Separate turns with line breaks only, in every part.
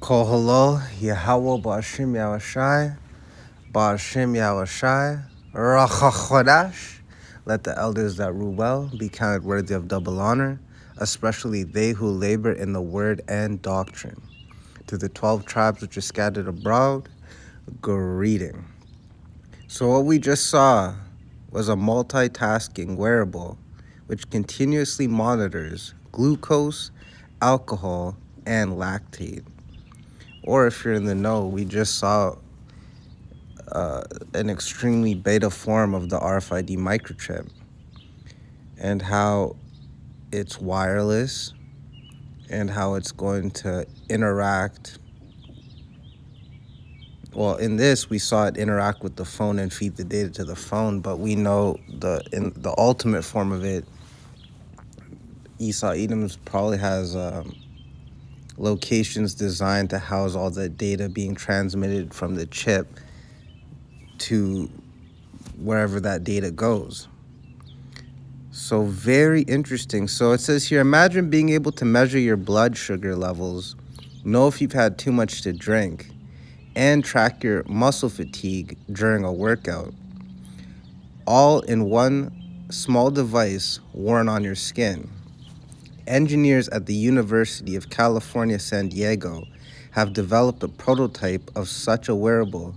Kohalo, Yahweh Ba'ashim Yahweh Ba'ashim Yahweh Rachachodash. Let the elders that rule well be counted worthy of double honor, especially they who labor in the word and doctrine. To the 12 tribes which are scattered abroad, greeting. So what we just saw was a multitasking wearable which continuously monitors glucose, alcohol, and lactate. Or if you're in the know, we just saw an extremely beta form of the RFID microchip and how it's wireless and how it's going to interact. Well, in this, we saw it interact with the phone and feed the data to the phone, but we know in the ultimate form of it, Esau Edom's probably has locations designed to house all the data being transmitted from the chip to wherever that data goes. So very interesting. So it says here, imagine being able to measure your blood sugar levels, know if you've had too much to drink, and track your muscle fatigue during a workout, all in one small device worn on your skin. Engineers at the University of California, San Diego have developed a prototype of such a wearable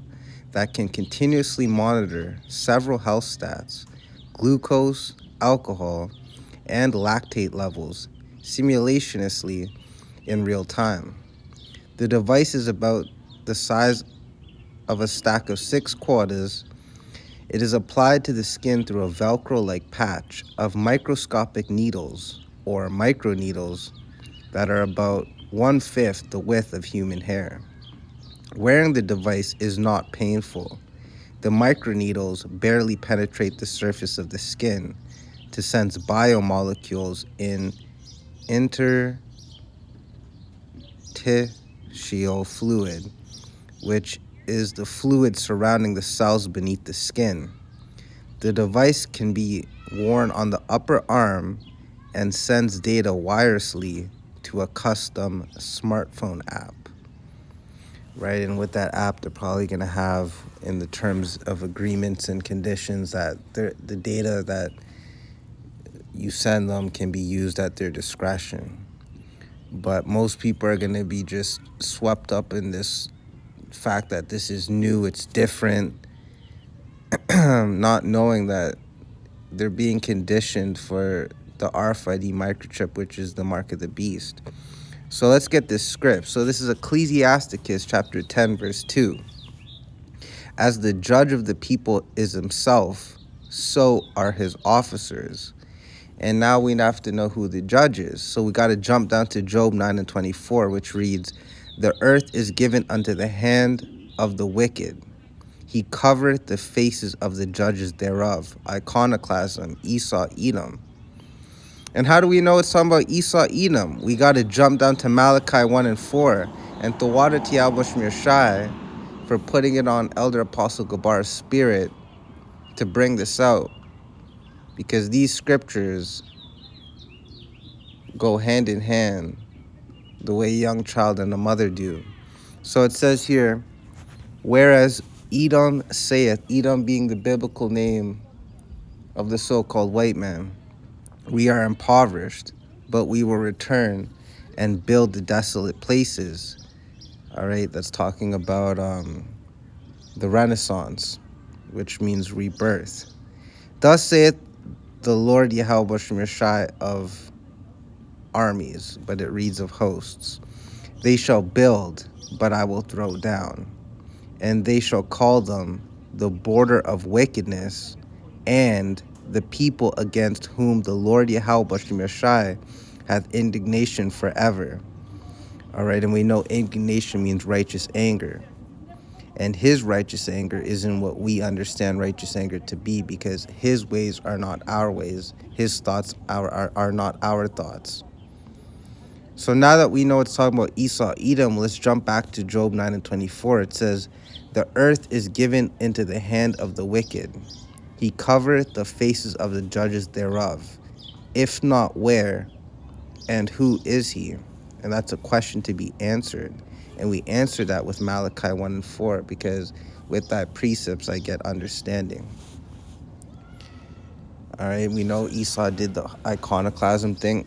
that can continuously monitor several health stats, glucose, alcohol, and lactate levels simultaneously in real time. The device is about the size of a stack of 6 quarters. It is applied to the skin through a Velcro-like patch of microscopic needles, or microneedles, that are about 1/5 the width of human hair. Wearing the device is not painful. The microneedles barely penetrate the surface of the skin to sense biomolecules in interstitial fluid, which is the fluid surrounding the cells beneath the skin. The device can be worn on the upper arm and sends data wirelessly to a custom smartphone app. Right, and with that app, they're probably going to have in the terms of agreements and conditions that the data that you send them can be used at their discretion. But most people are going to be just swept up in this fact that this is new, it's different, not knowing that they're being conditioned for the RFID microchip, which is the mark of the beast. So let's get this script. So this is Ecclesiasticus chapter 10, verse 2. As the judge of the people is himself, so are his officers. And now we have to know who the judge is. So we got to jump down to Job 9 and 24, which reads, the earth is given unto the hand of the wicked. He covereth the faces of the judges thereof. Iconoclasm, Esau, Edom. And how do we know it's talking about Esau, Edom? We got to jump down to Malachi 1 and 4. And Tawada Tiabush Shai for putting it on Elder Apostle Gabar's spirit to bring this out. Because these scriptures go hand in hand the way a young child and a mother do. So it says here, whereas Edom saith, Edom being the biblical name of the so-called white man, we are impoverished, but we will return and build the desolate places. All right, that's talking about the Renaissance, which means rebirth. Thus saith the Lord Yahweh Shai of armies, but it reads of hosts. They shall build, but I will throw down. And they shall call them the border of wickedness, and the people against whom the Lord Yahweh Shai hath indignation forever. All right, and we know indignation means righteous anger. And his righteous anger isn't what we understand righteous anger to be, because his ways are not our ways. His thoughts are not our thoughts. So now that we know it's talking about Esau, Edom, let's jump back to Job 9 and 24. It says, the earth is given into the hand of the wicked. He covereth the faces of the judges thereof. If not, where and who is he? And that's a question to be answered. And we answer that with Malachi 1 and 4, because with thy precepts I get understanding. All right, we know Esau did the iconoclasm thing.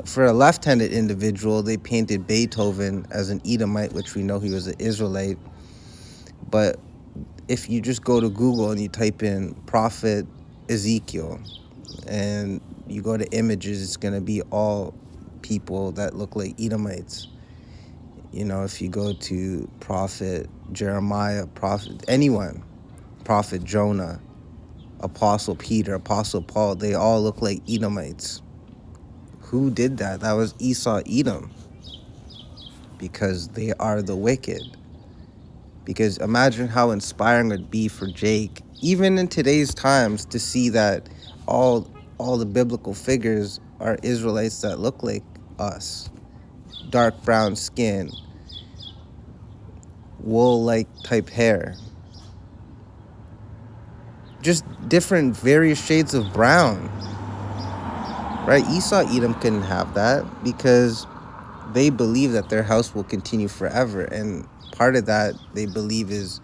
For a left-handed individual, they painted Beethoven as an Edomite, which we know he was an Israelite. But if you just go to Google and you type in Prophet Ezekiel and you go to images, it's going to be all people that look like Edomites. You know, if you go to Prophet Jeremiah, Prophet Jonah, Apostle Peter, Apostle Paul, they all look like Edomites. Who did that? That was Esau, Edom, because they are the wicked. Because imagine how inspiring it would be for Jake, even in today's times, to see that all the biblical figures are Israelites that look like us. Dark brown skin, wool-like type hair. Just different various shades of brown. Right? Esau, Edom couldn't have that because they believe that their house will continue forever. And part of that they believe is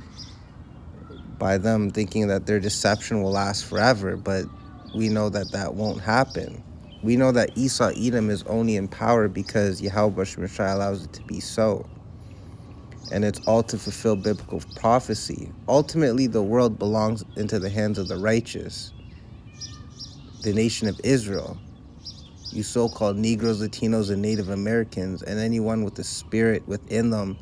by them thinking that their deception will last forever. But we know that that won't happen. We know that Esau, Edom is only in power because Yahweh Shemashai allows it to be so. And it's all to fulfill biblical prophecy. Ultimately, the world belongs into the hands of the righteous, the nation of Israel. You so-called Negroes, Latinos, and Native Americans, and anyone with the spirit within them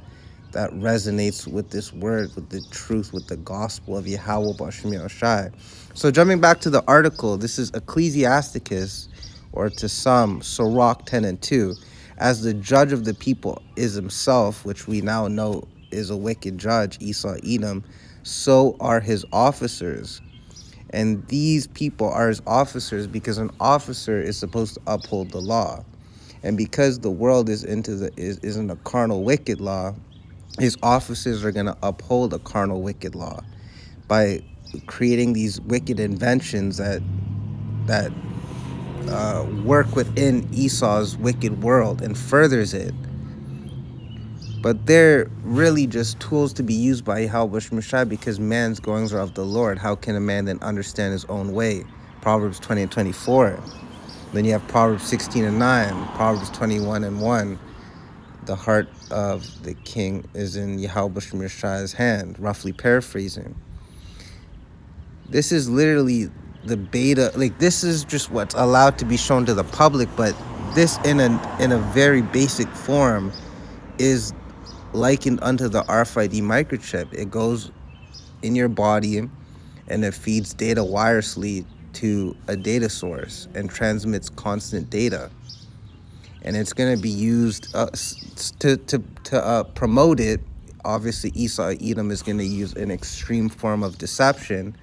that resonates with this word, with the truth, with the gospel of Yahweh B'Shem Yahushai. So jumping back to the article, this is Ecclesiasticus, or to some, Sirach 10 and 2. As the judge of the people is himself, which we now know is a wicked judge, Esau, Edom, so are his officers. And these people are his officers because an officer is supposed to uphold the law. And because the world is in a carnal wicked law, his officers are going to uphold a carnal wicked law by creating these wicked inventions that work within Esau's wicked world and furthers it. But they're really just tools to be used by Yahweh Shemashai, because man's goings are of the Lord. How can a man then understand his own way? Proverbs 20 and 24. Then you have Proverbs 16 and 9, Proverbs 21 and 1. The heart of the king is in Yahweh Shemashai's hand, roughly paraphrasing. This is literally the beta, like this is just what's allowed to be shown to the public, but this in a very basic form is likened unto the RFID microchip. It goes in your body and it feeds data wirelessly to a data source and transmits constant data. And it's going to be used to promote it. Obviously, Esau, Edom is going to use an extreme form of deception.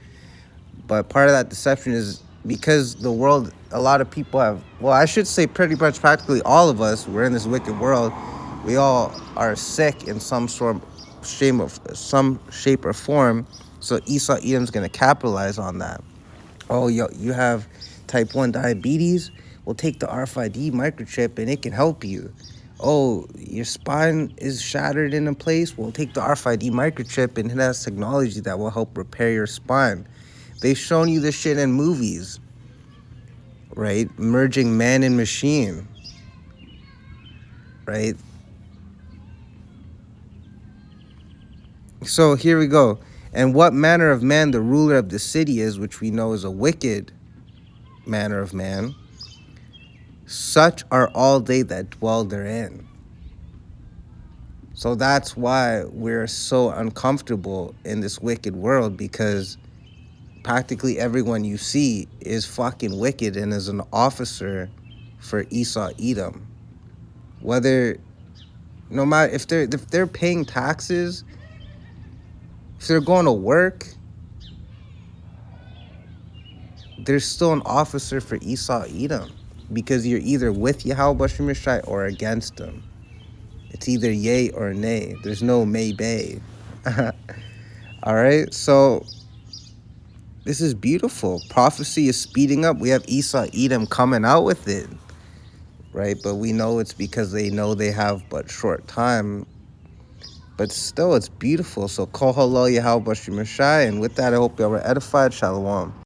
But part of that deception is because the world, a lot of people have, well, I should say pretty much practically all of us, we're in this wicked world. We all are sick in some shape or form. So Esau, Edom's going to capitalize on that. Oh, you have type 1 diabetes? We'll take the RFID microchip and it can help you. Oh, your spine is shattered in a place? We'll take the RFID microchip and it has technology that will help repair your spine. They've shown you this shit in movies, right? Merging man and machine, right? So here we go. And what manner of man the ruler of the city is, which we know is a wicked manner of man, such are all they that dwell therein. So that's why we're so uncomfortable in this wicked world, because practically everyone you see is fucking wicked and is an officer for Esau, Edom. Whether, no matter if they're paying taxes, if they're going to work, they're still an officer for Esau, Edom, because you're either with Yahweh Shemashai or against him. It's either yay or nay. There's no maybe. All right, so this is beautiful. Prophecy is speeding up. We have Esau, Edom coming out with it, right? But we know it's because they know they have but short time. But still, it's beautiful. So, Kol Halal Yahweh Bashim Shai. And with that, I hope y'all were edified. Shalom.